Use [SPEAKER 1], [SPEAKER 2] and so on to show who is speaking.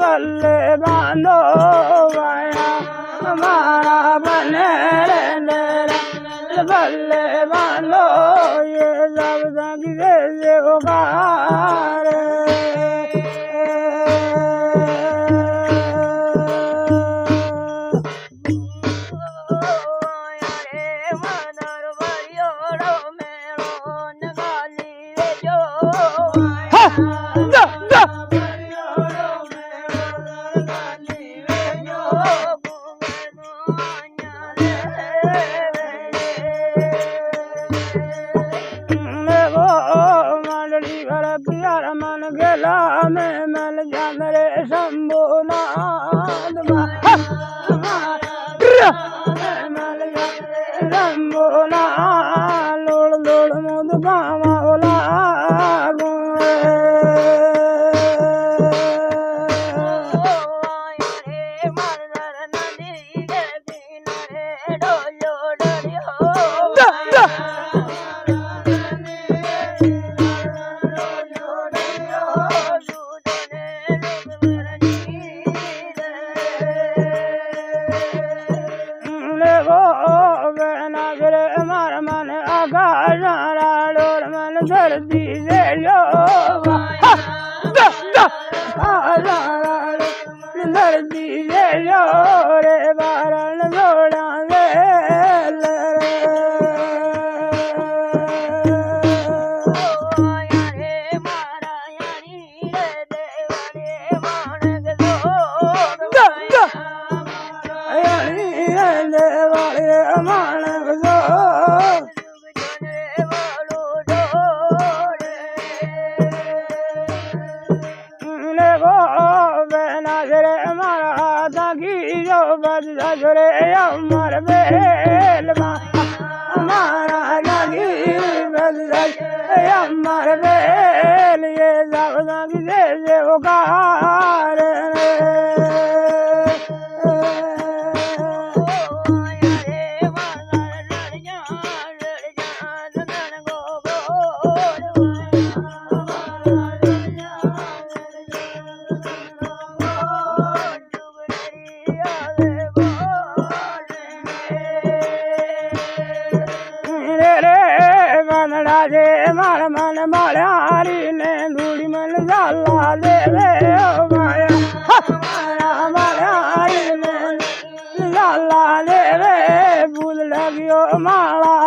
[SPEAKER 1] बल्ले बांधो वाया हमारा बने बल्ले बांधो ये सब संगे से उगार मन गेला में मल जान रे शंभुनाथ शंभुनाथ लोड़ लोड़ मुद बामा ओला धरती से लो धरती से लो रे बारण जोड़ा रे अमर बेल हमारा लगी अमर बेल ये सब से उगार मार मन मारी ने धूड़ी मन जाला देवे माया मारी ने जाला देवे फूल लगियो माला